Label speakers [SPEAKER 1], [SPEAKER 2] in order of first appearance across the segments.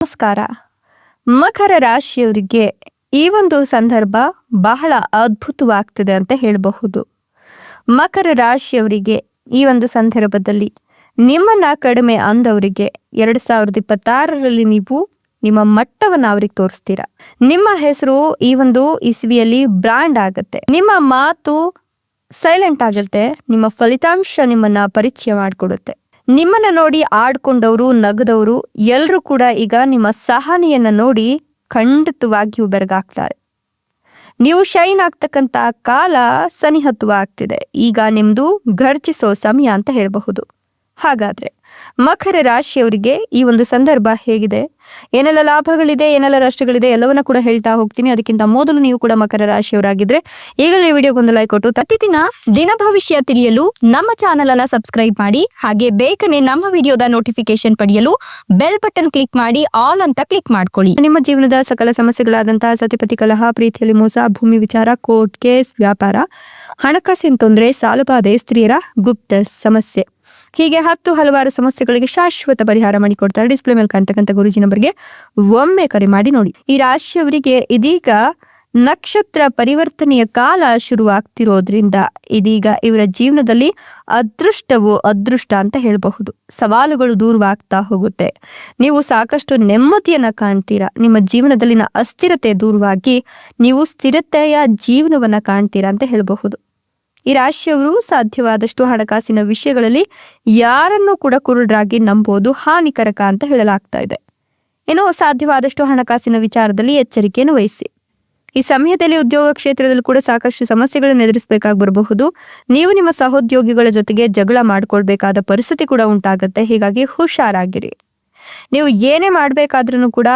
[SPEAKER 1] ನಮಸ್ಕಾರ. ಮಕರ ರಾಶಿಯವರಿಗೆ ಈ ಒಂದು ಸಂದರ್ಭ ಬಹಳ ಅದ್ಭುತವಾಗ್ತಿದೆ ಅಂತ ಹೇಳಬಹುದು. ಮಕರ ರಾಶಿಯವರಿಗೆ ಈ ಒಂದು ಸಂದರ್ಭದಲ್ಲಿ ನಿಮ್ಮನ್ನ ಕಡಿಮೆ ಅಂದವರಿಗೆ 2026ರಲ್ಲಿ ನೀವು ನಿಮ್ಮ ಮಟ್ಟವನ್ನ ಅವ್ರಿಗೆ ತೋರಿಸ್ತೀರಾ. ನಿಮ್ಮ ಹೆಸರು ಈ ಒಂದು ಇಸ್ವಿಯಲ್ಲಿ ಬ್ರಾಂಡ್ ಆಗತ್ತೆ. ನಿಮ್ಮ ಮಾತು ಸೈಲೆಂಟ್ ಆಗುತ್ತೆ. ನಿಮ್ಮ ಫಲಿತಾಂಶ ನಿಮ್ಮನ್ನ ಪರಿಚಯ ಮಾಡಿಕೊಡುತ್ತೆ. ನಿಮ್ಮನ್ನ ನೋಡಿ ಆಡ್ಕೊಂಡವರು, ನಗದವರು ಎಲ್ಲರೂ ಕೂಡ ಈಗ ನಿಮ್ಮ ಸಹನೆಯನ್ನ ನೋಡಿ ಖಂಡಿತವಾಗಿಯೂ ಬೆರಗಾಗ್ತಾರೆ. ನೀವು ಶೈನ್ ಆಗ್ತಕ್ಕಂತ ಕಾಲ ಸನಿಹತ್ವವಾಗ್ತಿದೆ. ಈಗ ನಿಮ್ದು ಘರ್ಜಿಸೋ ಸಮಯ ಅಂತ ಹೇಳಬಹುದು. ಹಾಗಾದ್ರೆ ಮಕರ ರಾಶಿಯವರಿಗೆ ಈ ಒಂದು ಸಂದರ್ಭ ಹೇಗಿದೆ, ಏನೆಲ್ಲ ಲಾಭಗಳಿದೆ, ಏನೆಲ್ಲ ನಷ್ಟಗಳಿದೆ, ಎಲ್ಲವನ್ನ ಕೂಡ ಹೇಳ್ತಾ ಹೋಗ್ತೀನಿ. ಅದಕ್ಕಿಂತ ಮೊದಲು ನೀವು ಕೂಡ ಮಕರ ರಾಶಿಯವರಾಗಿದ್ರೆ ಈಗಲೇ ವಿಡಿಯೋಗೊಂದು ಲೈಕ್ ಕೊಟ್ಟು ಪ್ರತಿದಿನ ದಿನ ಭವಿಷ್ಯ ತಿಳಿಯಲು ನಮ್ಮ ಚಾನೆಲ್ ಅನ್ನ ಸಬ್ಸ್ಕ್ರೈಬ್ ಮಾಡಿ. ಹಾಗೆ ಬೇಗನೆ ನಮ್ಮ ವಿಡಿಯೋದ ನೋಟಿಫಿಕೇಶನ್ ಪಡೆಯಲು ಬೆಲ್ ಬಟನ್ ಕ್ಲಿಕ್ ಮಾಡಿ ಆಲ್ ಅಂತ ಕ್ಲಿಕ್ ಮಾಡ್ಕೊಳ್ಳಿ. ನಿಮ್ಮ ಜೀವನದ ಸಕಲ ಸಮಸ್ಯೆಗಳಾದಂತಹ ಸತಿಪತಿ ಕಲಹ, ಪ್ರೀತಿಯಲ್ಲಿ ಮೋಸ, ಭೂಮಿ ವಿಚಾರ, ಕೋರ್ಟ್ ಕೇಸ್, ವ್ಯಾಪಾರ, ಹಣಕಾಸಿನ ತೊಂದರೆ, ಸಾಲಬಾಧೆ, ಸ್ತ್ರೀಯರ ಗುಪ್ತ ಸಮಸ್ಯೆ, ಹೀಗೆ ಹಲವಾರು ಸಮಸ್ಯೆಗಳಿಗೆ ಶಾಶ್ವತ ಪರಿಹಾರ ಮಾಡಿಕೊಡ್ತಾರೆ. ಡಿಸ್ಪ್ಲೇ ಮೇಲೆ ಕಾಣ್ತಕ್ಕಂಥ ಗುರುಜಿ ನಂಬರ್ಗೆ ಒಮ್ಮೆ ಕರೆ ಮಾಡಿ ನೋಡಿ. ಈ ರಾಶಿಯವರಿಗೆ ಇದೀಗ ನಕ್ಷತ್ರ ಪರಿವರ್ತನೆಯ ಕಾಲ ಶುರುವಾಗ್ತಿರೋದ್ರಿಂದ ಇದೀಗ ಇವರ ಜೀವನದಲ್ಲಿ ಅದೃಷ್ಟವು ಅದೃಷ್ಟ ಅಂತ ಹೇಳಬಹುದು. ಸವಾಲುಗಳು ದೂರವಾಗ್ತಾ ಹೋಗುತ್ತೆ. ನೀವು ಸಾಕಷ್ಟು ನೆಮ್ಮದಿಯನ್ನ ಕಾಣ್ತೀರಾ. ನಿಮ್ಮ ಜೀವನದಲ್ಲಿನ ಅಸ್ಥಿರತೆ ದೂರವಾಗಿ ನೀವು ಸ್ಥಿರತೆಯ ಜೀವನವನ್ನ ಕಾಣ್ತೀರಾ ಅಂತ ಹೇಳಬಹುದು. ಈ ರಾಶಿಯವರು ಸಾಧ್ಯವಾದಷ್ಟು ಹಣಕಾಸಿನ ವಿಷಯಗಳಲ್ಲಿ ಯಾರನ್ನೂ ಕೂಡ ಕುರುಡರಾಗಿ ನಂಬೋದು ಹಾನಿಕರಕ ಅಂತ ಹೇಳಲಾಗ್ತಾ ಇದೆ. ಇನ್ನು ಸಾಧ್ಯವಾದಷ್ಟು ಹಣಕಾಸಿನ ವಿಚಾರದಲ್ಲಿ ಎಚ್ಚರಿಕೆಯನ್ನು ವಹಿಸಿ. ಈ ಸಮಯದಲ್ಲಿ ಉದ್ಯೋಗ ಕ್ಷೇತ್ರದಲ್ಲಿ ಕೂಡ ಸಾಕಷ್ಟು ಸಮಸ್ಯೆಗಳನ್ನು ಎದುರಿಸಬೇಕಾಗಿ ಬರಬಹುದು. ನೀವು ನಿಮ್ಮ ಸಹೋದ್ಯೋಗಿಗಳ ಜೊತೆಗೆ ಜಗಳ ಮಾಡ್ಕೊಳ್ಬೇಕಾದ ಪರಿಸ್ಥಿತಿ ಕೂಡ ಉಂಟಾಗುತ್ತೆ. ಹೀಗಾಗಿ ಹುಷಾರಾಗಿರಿ. ನೀವು ಏನೇ ಮಾಡ್ಬೇಕಾದ್ರೂ ಕೂಡ,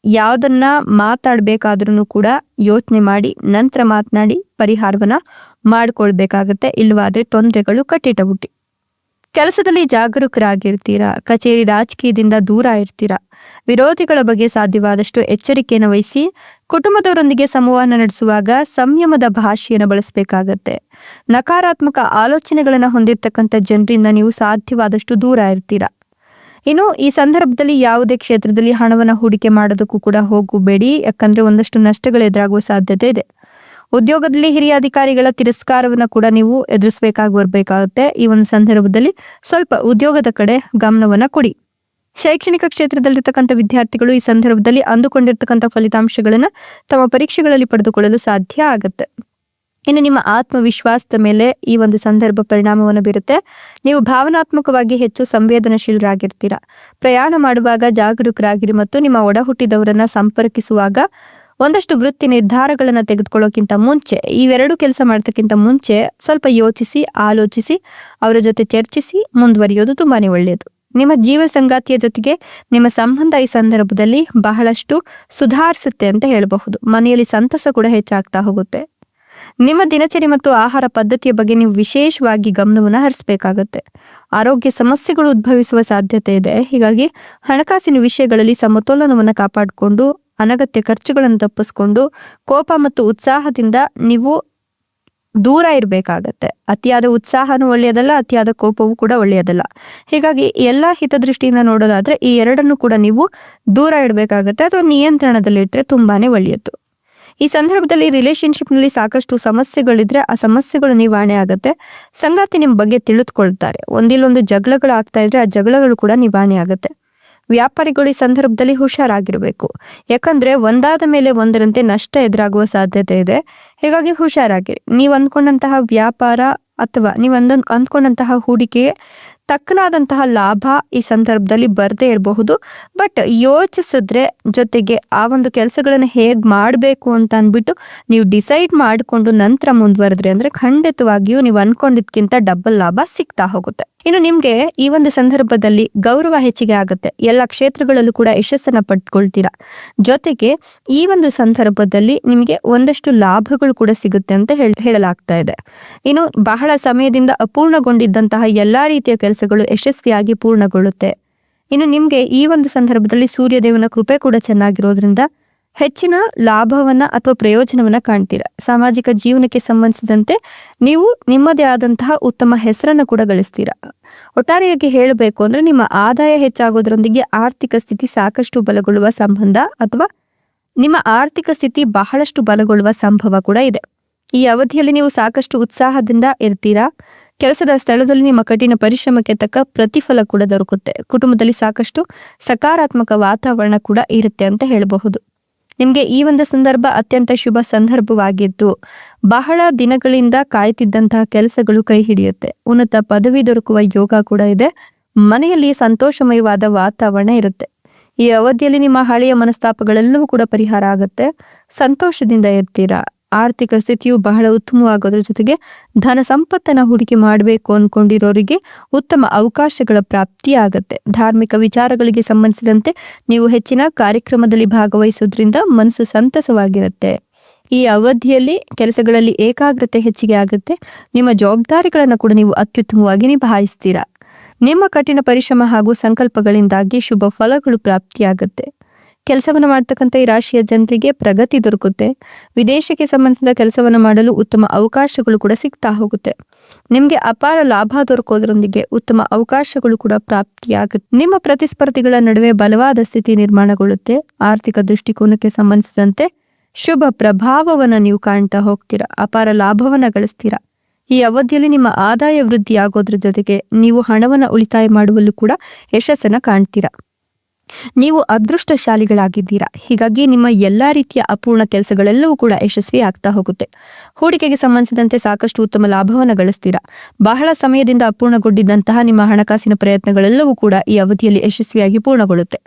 [SPEAKER 1] ಯಾವುದನ್ನ ಮಾತಾಡ್ಬೇಕಾದ್ರೂ ಕೂಡ ಯೋಚನೆ ಮಾಡಿ ನಂತರ ಮಾತನಾಡಿ ಪರಿಹಾರವನ್ನ ಮಾಡ್ಕೊಳ್ಬೇಕಾಗತ್ತೆ. ಇಲ್ವಾದ್ರೆ ತೊಂದರೆಗಳು ಕಟ್ಟಿಟ ಬುಟ್ಟಿ. ಕೆಲಸದಲ್ಲಿ ಜಾಗರೂಕರಾಗಿರ್ತೀರಾ. ಕಚೇರಿ ರಾಜಕೀಯದಿಂದ ದೂರ ಇರ್ತೀರಾ. ವಿರೋಧಿಗಳ ಬಗ್ಗೆ ಸಾಧ್ಯವಾದಷ್ಟು ಎಚ್ಚರಿಕೆಯನ್ನು ವಹಿಸಿ. ಕುಟುಂಬದವರೊಂದಿಗೆ ಸಂವಹನ ನಡೆಸುವಾಗ ಸಂಯಮದ ಭಾಷೆಯನ್ನು ಬಳಸಬೇಕಾಗತ್ತೆ. ನಕಾರಾತ್ಮಕ ಆಲೋಚನೆಗಳನ್ನ ಹೊಂದಿರತಕ್ಕಂಥ ಜನರಿಂದ ನೀವು ಸಾಧ್ಯವಾದಷ್ಟು ದೂರ ಇರ್ತೀರಾ. ಇನ್ನು ಈ ಸಂದರ್ಭದಲ್ಲಿ ಯಾವುದೇ ಕ್ಷೇತ್ರದಲ್ಲಿ ಹಣವನ್ನ ಹೂಡಿಕೆ ಮಾಡೋದಕ್ಕೂ ಕೂಡ ಹೋಗಬೇಡಿ. ಯಾಕಂದ್ರೆ ಒಂದಷ್ಟು ನಷ್ಟಗಳು ಎದುರಾಗುವ ಸಾಧ್ಯತೆ ಇದೆ. ಉದ್ಯೋಗದಲ್ಲಿ ಹಿರಿಯ ಅಧಿಕಾರಿಗಳ ತಿರಸ್ಕಾರವನ್ನ ಕೂಡ ನೀವು ಎದುರಿಸಬೇಕಾಗಿ ಬರ್ಬೇಕಾಗುತ್ತೆ. ಈ ಒಂದು ಸಂದರ್ಭದಲ್ಲಿ ಸ್ವಲ್ಪ ಉದ್ಯೋಗದ ಕಡೆ ಗಮನವನ್ನ ಕೊಡಿ. ಶೈಕ್ಷಣಿಕ ಕ್ಷೇತ್ರದಲ್ಲಿರ್ತಕ್ಕಂಥ ವಿದ್ಯಾರ್ಥಿಗಳು ಈ ಸಂದರ್ಭದಲ್ಲಿ ಅಂದುಕೊಂಡಿರ್ತಕ್ಕಂಥ ಫಲಿತಾಂಶಗಳನ್ನ ತಮ್ಮ ಪರೀಕ್ಷೆಗಳಲ್ಲಿ ಪಡೆದುಕೊಳ್ಳಲು ಸಾಧ್ಯ ಆಗುತ್ತೆ. ಇನ್ನು ನಿಮ್ಮ ಆತ್ಮವಿಶ್ವಾಸದ ಮೇಲೆ ಈ ಒಂದು ಸಂದರ್ಭ ಪರಿಣಾಮವನ್ನು ಬೀರುತ್ತೆ. ನೀವು ಭಾವನಾತ್ಮಕವಾಗಿ ಹೆಚ್ಚು ಸಂವೇದನಶೀಲರಾಗಿರ್ತೀರಾ. ಪ್ರಯಾಣ ಮಾಡುವಾಗ ಜಾಗರೂಕರಾಗಿರಿ ಮತ್ತು ನಿಮ್ಮ ಒಡ ಹುಟ್ಟಿದವರನ್ನ ಸಂಪರ್ಕಿಸುವಾಗ ಒಂದಷ್ಟು ವೃತ್ತಿ ನಿರ್ಧಾರಗಳನ್ನ ತೆಗೆದುಕೊಳ್ಳೋಕ್ಕಿಂತ ಮುಂಚೆ, ಇವೆರಡು ಕೆಲಸ ಮಾಡೋದಕ್ಕಿಂತ ಮುಂಚೆ ಸ್ವಲ್ಪ ಯೋಚಿಸಿ, ಆಲೋಚಿಸಿ, ಅವರ ಜೊತೆ ಚರ್ಚಿಸಿ ಮುಂದುವರಿಯೋದು ತುಂಬಾನೇ ಒಳ್ಳೆಯದು. ನಿಮ್ಮ ಜೀವ ಸಂಗಾತಿಯ ಜೊತೆಗೆ ನಿಮ್ಮ ಸಂಬಂಧ ಈ ಸಂದರ್ಭದಲ್ಲಿ ಬಹಳಷ್ಟು ಸುಧಾರಿಸುತ್ತೆ ಅಂತ ಹೇಳಬಹುದು. ಮನೆಯಲ್ಲಿ ಸಂತಸ ಕೂಡ ಹೆಚ್ಚಾಗ್ತಾ ಹೋಗುತ್ತೆ. ನಿಮ್ಮ ದಿನಚರಿ ಮತ್ತು ಆಹಾರ ಪದ್ಧತಿಯ ಬಗ್ಗೆ ನೀವು ವಿಶೇಷವಾಗಿ ಗಮನವನ್ನು ಹರಿಸಬೇಕಾಗತ್ತೆ. ಆರೋಗ್ಯ ಸಮಸ್ಯೆಗಳು ಉದ್ಭವಿಸುವ ಸಾಧ್ಯತೆ ಇದೆ. ಹೀಗಾಗಿ ಹಣಕಾಸಿನ ವಿಷಯಗಳಲ್ಲಿ ಸಮತೋಲನವನ್ನು ಕಾಪಾಡಿಕೊಂಡು ಅನಗತ್ಯ ಖರ್ಚುಗಳನ್ನು ತಪ್ಪಿಸ್ಕೊಂಡು ಕೋಪ ಮತ್ತು ಉತ್ಸಾಹದಿಂದ ನೀವು ದೂರ ಇರಬೇಕಾಗತ್ತೆ. ಅತಿಯಾದ ಉತ್ಸಾಹನೂ ಒಳ್ಳೆಯದಲ್ಲ, ಅತಿಯಾದ ಕೋಪವೂ ಕೂಡ ಒಳ್ಳೆಯದಲ್ಲ. ಹೀಗಾಗಿ ಎಲ್ಲಾ ಹಿತದೃಷ್ಟಿಯಿಂದ ನೋಡೋದಾದ್ರೆ ಈ ಎರಡನ್ನು ಕೂಡ ನೀವು ದೂರ ಇಡಬೇಕಾಗತ್ತೆ ಅಥವಾ ನಿಯಂತ್ರಣದಲ್ಲಿಟ್ಟರೆ ತುಂಬಾನೇ ಒಳ್ಳೆಯದು. ಈ ಸಂದರ್ಭದಲ್ಲಿ ರಿಲೇಶನ್ಶಿಪ್ ನಲ್ಲಿ ಸಾಕಷ್ಟು ಸಮಸ್ಯೆಗಳಿದ್ರೆ ಆ ಸಮಸ್ಯೆಗಳು ನಿವಾರಣೆ ಆಗುತ್ತೆ. ಸಂಗಾತಿ ನಿಮ್ ಬಗ್ಗೆ ತಿಳಿದುಕೊಳ್ತಾರೆ. ಒಂದಿಲ್ಲೊಂದು ಜಗಳಗಳು ಆಗ್ತಾ ಇದ್ರೆ ಆ ಜಗಳಗಳು ಕೂಡ ನಿವಾರಣೆ ಆಗುತ್ತೆ. ವ್ಯಾಪಾರಿಗಳು ಈ ಸಂದರ್ಭದಲ್ಲಿ ಹುಷಾರಾಗಿರ್ಬೇಕು. ಯಾಕಂದ್ರೆ ಒಂದಾದ ಮೇಲೆ ಒಂದರಂತೆ ನಷ್ಟ ಎದುರಾಗುವ ಸಾಧ್ಯತೆ ಇದೆ. ಹೀಗಾಗಿ ಹುಷಾರಾಗಿರಿ. ನೀವು ಅಂದ್ಕೊಂಡಂತಹ ವ್ಯಾಪಾರ ಅಥವಾ ನೀವು ಅಂದ್ಕೊಂಡಂತಹ ಹೂಡಿಕೆಗೆ ತಕ್ಕನಾದಂತಹ ಲಾಭ ಈ ಸಂದರ್ಭದಲ್ಲಿ ಬರದೇ ಇರಬಹುದು. ಬಟ್ ಯೋಚಿಸಿದ್ರೆ, ಜೊತೆಗೆ ಆ ಒಂದು ಕೆಲಸಗಳನ್ನ ಹೇಗ್ ಮಾಡಬೇಕು ಅಂತ ಅಂದ್ಬಿಟ್ಟು ನೀವು ಡಿಸೈಡ್ ಮಾಡಿಕೊಂಡು ನಂತರ ಮುಂದುವರೆದ್ರಿ ಅಂದ್ರೆ ಖಂಡಿತವಾಗಿಯೂ ನೀವು ಅನ್ಕೊಂಡಿದ್ಕಿಂತ ಡಬಲ್ ಲಾಭ ಸಿಗ್ತಾ ಹೋಗುತ್ತೆ. ಇನ್ನು ನಿಮ್ಗೆ ಈ ಒಂದು ಸಂದರ್ಭದಲ್ಲಿ ಗೌರವ ಹೆಚ್ಚಿಗೆ ಆಗುತ್ತೆ. ಎಲ್ಲ ಕ್ಷೇತ್ರಗಳಲ್ಲೂ ಕೂಡ ಯಶಸ್ಸನ್ನ ಪಡ್ಕೊಳ್ತೀರಾ. ಜೊತೆಗೆ ಈ ಒಂದು ಸಂದರ್ಭದಲ್ಲಿ ನಿಮಗೆ ಒಂದಷ್ಟು ಲಾಭಗಳು ಕೂಡ ಸಿಗುತ್ತೆ ಅಂತ ಹೇಳಲಾಗ್ತಾ ಇದೆ. ಇನ್ನು ಬಹಳ ಸಮಯದಿಂದ ಅಪೂರ್ಣಗೊಂಡಿದ್ದಂತಹ ಎಲ್ಲಾ ರೀತಿಯ ಕೆಲಸಗಳು ಯಶಸ್ವಿಯಾಗಿ ಪೂರ್ಣಗೊಳ್ಳುತ್ತೆ. ಇನ್ನು ನಿಮ್ಗೆ ಈ ಒಂದು ಸಂದರ್ಭದಲ್ಲಿ ಸೂರ್ಯದೇವನ ಕೃಪೆ ಕೂಡ ಚೆನ್ನಾಗಿರೋದ್ರಿಂದ ಹೆಚ್ಚಿನ ಲಾಭವನ್ನ ಅಥವಾ ಪ್ರಯೋಜನವನ್ನ ಕಾಣ್ತೀರಾ. ಸಾಮಾಜಿಕ ಜೀವನಕ್ಕೆ ಸಂಬಂಧಿಸಿದಂತೆ ನೀವು ನಿಮ್ಮದೇ ಆದಂತಹ ಉತ್ತಮ ಹೆಸರನ್ನು ಕೂಡ ಗಳಿಸ್ತೀರಾ. ಒಟ್ಟಾರೆಯಾಗಿ ಹೇಳಬೇಕು ಅಂದ್ರೆ ನಿಮ್ಮ ಆದಾಯ ಹೆಚ್ಚಾಗೋದ್ರೊಂದಿಗೆ ಆರ್ಥಿಕ ಸ್ಥಿತಿ ಸಾಕಷ್ಟು ಬಲಗೊಳ್ಳುವ ಸಂಬಂಧ ಅಥವಾ ನಿಮ್ಮ ಆರ್ಥಿಕ ಸ್ಥಿತಿ ಬಹಳಷ್ಟು ಬಲಗೊಳ್ಳುವ ಸಂಭವ ಕೂಡ ಇದೆ. ಈ ಅವಧಿಯಲ್ಲಿ ನೀವು ಸಾಕಷ್ಟು ಉತ್ಸಾಹದಿಂದ ಇರ್ತೀರಾ. ಕೆಲಸದ ಸ್ಥಳದಲ್ಲಿ ನಿಮ್ಮ ಕಠಿಣ ಪರಿಶ್ರಮಕ್ಕೆ ತಕ್ಕ ಪ್ರತಿಫಲ ಕೂಡ ದೊರಕುತ್ತೆ. ಕುಟುಂಬದಲ್ಲಿ ಸಾಕಷ್ಟು ಸಕಾರಾತ್ಮಕ ವಾತಾವರಣ ಕೂಡ ಇರುತ್ತೆ ಅಂತ ಹೇಳಬಹುದು. ನಿಮ್ಗೆ ಈ ಒಂದು ಸಂದರ್ಭ ಅತ್ಯಂತ ಶುಭ ಸಂದರ್ಭವಾಗಿದ್ದು ಬಹಳ ದಿನಗಳಿಂದ ಕಾಯ್ತಿದ್ದಂತಹ ಕೆಲಸಗಳು ಕೈ ಹಿಡಿಯುತ್ತೆ. ಉನ್ನತ ಪದವಿ ದೊರಕುವ ಯೋಗ ಕೂಡ ಇದೆ. ಮನೆಯಲ್ಲಿ ಸಂತೋಷಮಯವಾದ ವಾತಾವರಣ ಇರುತ್ತೆ. ಈ ಅವಧಿಯಲ್ಲಿ ನಿಮ್ಮ ಹಳೆಯ ಮನಸ್ತಾಪಗಳೆಲ್ಲವೂ ಕೂಡ ಪರಿಹಾರ ಆಗುತ್ತೆ. ಸಂತೋಷದಿಂದ ಇರ್ತೀರಾ. ಆರ್ಥಿಕ ಸ್ಥಿತಿಯು ಬಹಳ ಉತ್ತಮವಾಗೋದ್ರ ಜೊತೆಗೆ ಧನ ಸಂಪತ್ತನ್ನ ಹೂಡಿಕೆ ಮಾಡಬೇಕು ಅನ್ಕೊಂಡಿರೋರಿಗೆ ಉತ್ತಮ ಅವಕಾಶಗಳ ಪ್ರಾಪ್ತಿ ಆಗತ್ತೆ. ಧಾರ್ಮಿಕ ವಿಚಾರಗಳಿಗೆ ಸಂಬಂಧಿಸಿದಂತೆ ನೀವು ಹೆಚ್ಚಿನ ಕಾರ್ಯಕ್ರಮದಲ್ಲಿ ಭಾಗವಹಿಸೋದ್ರಿಂದ ಮನಸ್ಸು ಸಂತಸವಾಗಿರುತ್ತೆ. ಈ ಅವಧಿಯಲ್ಲಿ ಕೆಲಸಗಳಲ್ಲಿ ಏಕಾಗ್ರತೆ ಹೆಚ್ಚಿಗೆ ಆಗುತ್ತೆ. ನಿಮ್ಮ ಜವಾಬ್ದಾರಿಗಳನ್ನು ಕೂಡ ನೀವು ಅತ್ಯುತ್ತಮವಾಗಿ ನಿಭಾಯಿಸ್ತೀರಾ. ನಿಮ್ಮ ಕಠಿಣ ಪರಿಶ್ರಮ ಹಾಗೂ ಸಂಕಲ್ಪಗಳಿಂದಾಗಿ ಶುಭ ಫಲಗಳು ಪ್ರಾಪ್ತಿಯಾಗುತ್ತೆ. ಕೆಲಸವನ್ನು ಮಾಡ್ತಕ್ಕಂಥ ಈ ರಾಶಿಯ ಜನರಿಗೆ ಪ್ರಗತಿ ದೊರಕುತ್ತೆ. ವಿದೇಶಕ್ಕೆ ಸಂಬಂಧಿಸಿದ ಕೆಲಸವನ್ನು ಮಾಡಲು ಉತ್ತಮ ಅವಕಾಶಗಳು ಕೂಡ ಸಿಗ್ತಾ ಹೋಗುತ್ತೆ. ನಿಮ್ಗೆ ಅಪಾರ ಲಾಭ ದೊರಕೋದ್ರೊಂದಿಗೆ ಉತ್ತಮ ಅವಕಾಶಗಳು ಕೂಡ ಪ್ರಾಪ್ತಿಯಾಗುತ್ತೆ. ನಿಮ್ಮ ಪ್ರತಿಸ್ಪರ್ಧಿಗಳ ನಡುವೆ ಬಲವಾದ ಸ್ಥಿತಿ ನಿರ್ಮಾಣಗೊಳ್ಳುತ್ತೆ. ಆರ್ಥಿಕ ದೃಷ್ಟಿಕೋನಕ್ಕೆ ಸಂಬಂಧಿಸಿದಂತೆ ಶುಭ ಪ್ರಭಾವವನ್ನ ನೀವು ಕಾಣ್ತಾ ಹೋಗ್ತೀರಾ. ಅಪಾರ ಲಾಭವನ್ನ ಗಳಿಸ್ತೀರಾ. ಈ ಅವಧಿಯಲ್ಲಿ ನಿಮ್ಮ ಆದಾಯ ವೃದ್ಧಿ ಆಗೋದ್ರ ಜೊತೆಗೆ ನೀವು ಹಣವನ್ನ ಉಳಿತಾಯ ಮಾಡುವಲ್ಲೂ ಕೂಡ ಯಶಸ್ಸನ್ನ ಕಾಣ್ತೀರಾ. ನೀವು ಅದೃಷ್ಟಶಾಲಿಗಳಾಗಿದ್ದೀರಾ. ಹೀಗಾಗಿ ನಿಮ್ಮ ಎಲ್ಲಾ ರೀತಿಯ ಅಪೂರ್ಣ ಕೆಲಸಗಳೆಲ್ಲವೂ ಕೂಡ ಯಶಸ್ವಿ ಆಗ್ತಾ ಹೋಗುತ್ತೆ. ಹೂಡಿಕೆಗೆ ಸಂಬಂಧಿಸಿದಂತೆ ಸಾಕಷ್ಟು ಉತ್ತಮ ಲಾಭವನ್ನು ಗಳಿಸ್ತೀರಾ. ಬಹಳ ಸಮಯದಿಂದ ಅಪೂರ್ಣಗೊಂಡಿದ್ದಂತಹ ನಿಮ್ಮ ಹಣಕಾಸಿನ ಪ್ರಯತ್ನಗಳೆಲ್ಲವೂ ಕೂಡ ಈ ಅವಧಿಯಲ್ಲಿ ಯಶಸ್ವಿಯಾಗಿ ಪೂರ್ಣಗೊಳ್ಳುತ್ತೆ.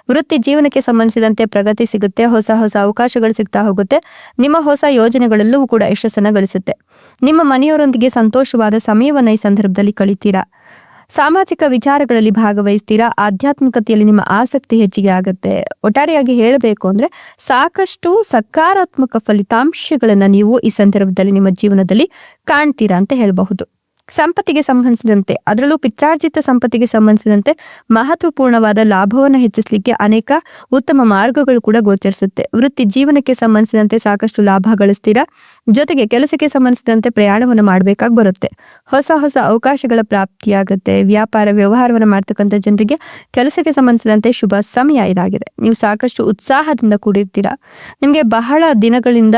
[SPEAKER 1] ವೃತ್ತಿ ಜೀವನಕ್ಕೆ ಸಂಬಂಧಿಸಿದಂತೆ ಪ್ರಗತಿ ಸಿಗುತ್ತೆ. ಹೊಸ ಹೊಸ ಅವಕಾಶಗಳು ಸಿಗ್ತಾ ಹೋಗುತ್ತೆ. ನಿಮ್ಮ ಹೊಸ ಯೋಜನೆಗಳೆಲ್ಲವೂ ಕೂಡ ಯಶಸ್ಸನ್ನ ಗಳಿಸುತ್ತೆ. ನಿಮ್ಮ ಮನೆಯವರೊಂದಿಗೆ ಸಂತೋಷವಾದ ಸಮಯವನ್ನ ಈ ಸಂದರ್ಭದಲ್ಲಿ ಕಳಿತೀರಾ. ಸಾಮಾಜಿಕ ವಿಚಾರಗಳಲ್ಲಿ ಭಾಗವಹಿಸ್ತೀರಾ. ಆಧ್ಯಾತ್ಮಿಕತೆಯಲ್ಲಿ ನಿಮ್ಮ ಆಸಕ್ತಿ ಹೆಚ್ಚಿಗೆ ಆಗುತ್ತೆ. ಒಟ್ಟಾರೆಯಾಗಿ ಹೇಳಬೇಕು ಅಂದ್ರೆ ಸಾಕಷ್ಟು ಸಕಾರಾತ್ಮಕ ಫಲಿತಾಂಶಗಳನ್ನ ನೀವು ಈ ಸಂದರ್ಭದಲ್ಲಿ ನಿಮ್ಮ ಜೀವನದಲ್ಲಿ ಕಾಣ್ತೀರಾ ಅಂತ ಹೇಳಬಹುದು. ಸಂಪತ್ತಿಗೆ ಸಂಬಂಧಿಸಿದಂತೆ, ಅದರಲ್ಲೂ ಪಿತ್ರಾರ್ಜಿತ ಸಂಪತ್ತಿಗೆ ಸಂಬಂಧಿಸಿದಂತೆ ಮಹತ್ವಪೂರ್ಣವಾದ ಲಾಭವನ್ನು ಹೆಚ್ಚಿಸಲಿಕ್ಕೆ ಅನೇಕ ಉತ್ತಮ ಮಾರ್ಗಗಳು ಕೂಡ ಗೋಚರಿಸುತ್ತೆ. ವೃತ್ತಿ ಜೀವನಕ್ಕೆ ಸಂಬಂಧಿಸಿದಂತೆ ಸಾಕಷ್ಟು ಲಾಭ ಗಳಿಸ್ತೀರಾ. ಜೊತೆಗೆ ಕೆಲಸಕ್ಕೆ ಸಂಬಂಧಿಸಿದಂತೆ ಪ್ರಯಾಣವನ್ನು ಮಾಡಬೇಕಾಗಿ ಬರುತ್ತೆ. ಹೊಸ ಹೊಸ ಅವಕಾಶಗಳ ಪ್ರಾಪ್ತಿಯಾಗುತ್ತೆ. ವ್ಯಾಪಾರ ವ್ಯವಹಾರವನ್ನು ಮಾಡ್ತಕ್ಕಂಥ ಜನರಿಗೆ ಕೆಲಸಕ್ಕೆ ಸಂಬಂಧಿಸಿದಂತೆ ಶುಭ ಸಮಯ ಇದಾಗಿದೆ. ನೀವು ಸಾಕಷ್ಟು ಉತ್ಸಾಹದಿಂದ ಕೂಡಿರ್ತೀರಾ. ನಿಮ್ಗೆ ಬಹಳ ದಿನಗಳಿಂದ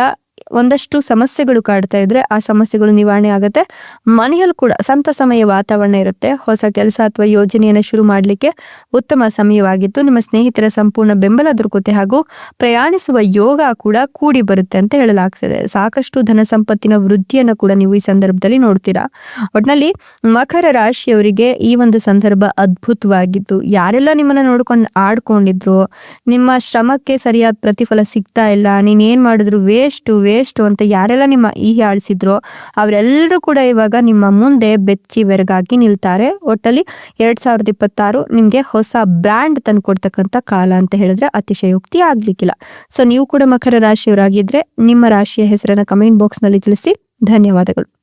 [SPEAKER 1] ಒಂದಷ್ಟು ಸಮಸ್ಯೆಗಳು ಕಾಡ್ತಾ ಇದ್ರೆ ಆ ಸಮಸ್ಯೆಗಳು ನಿವಾರಣೆ ಆಗುತ್ತೆ. ಮನೆಯಲ್ಲಿ ಕೂಡ ಸಂತಸಮಯ ವಾತಾವರಣ ಇರುತ್ತೆ. ಹೊಸ ಕೆಲಸ ಅಥವಾ ಯೋಜನೆಯನ್ನು ಶುರು ಮಾಡಲಿಕ್ಕೆ ಉತ್ತಮ ಸಮಯವಾಗಿತ್ತು. ನಿಮ್ಮ ಸ್ನೇಹಿತರ ಸಂಪೂರ್ಣ ಬೆಂಬಲ ದೊರಕುತ್ತೆ ಹಾಗೂ ಪ್ರಯಾಣಿಸುವ ಯೋಗ ಕೂಡ ಕೂಡಿ ಬರುತ್ತೆ ಅಂತ ಹೇಳಲಾಗ್ತದೆ. ಸಾಕಷ್ಟು ಧನ ಸಂಪತ್ತಿನ ವೃದ್ಧಿಯನ್ನು ಕೂಡ ನೀವು ಈ ಸಂದರ್ಭದಲ್ಲಿ ನೋಡ್ತೀರಾ. ಒಟ್ನಲ್ಲಿ ಮಕರ ರಾಶಿಯವರಿಗೆ ಈ ಒಂದು ಸಂದರ್ಭ ಅದ್ಭುತವಾಗಿತ್ತು. ಯಾರೆಲ್ಲ ನಿಮ್ಮನ್ನ ನೋಡ್ಕೊಂಡು ಆಡ್ಕೊಂಡಿದ್ರು, ನಿಮ್ಮ ಶ್ರಮಕ್ಕೆ ಸರಿಯಾದ ಪ್ರತಿಫಲ ಸಿಗ್ತಾ ಇಲ್ಲ, ನೀನ್ ಏನ್ ಮಾಡಿದ್ರು ವೇಸ್ಟ್ ಅಂತ ಯಾರೆಲ್ಲ ನಿಮ್ಮ ಆಳಿಸಿದ್ರೋ ಅವರೆಲ್ಲರೂ ಕೂಡ ಇವಾಗ ನಿಮ್ಮ ಮುಂದೆ ಬೆಚ್ಚಿ ಬೆರಗಾಗಿ ನಿಲ್ತಾರೆ. ಒಟ್ಟಲ್ಲಿ 2026 ನಿಮ್ಗೆ ಹೊಸ ಬ್ರ್ಯಾಂಡ್ ತಂದು ಕೊಡ್ತಕ್ಕಂಥ ಕಾಲ ಅಂತ ಹೇಳಿದ್ರೆ ಅತಿಶಯೋಕ್ತಿ ಆಗ್ಲಿಕ್ಕಿಲ್ಲ. ಸೊ ನೀವು ಕೂಡ ಮಕರ ರಾಶಿಯವರಾಗಿದ್ರೆ ನಿಮ್ಮ ರಾಶಿಯ ಹೆಸರನ್ನ ಕಮೆಂಟ್ ಬಾಕ್ಸ್ ನಲ್ಲಿ ತಿಳಿಸಿ. ಧನ್ಯವಾದಗಳು.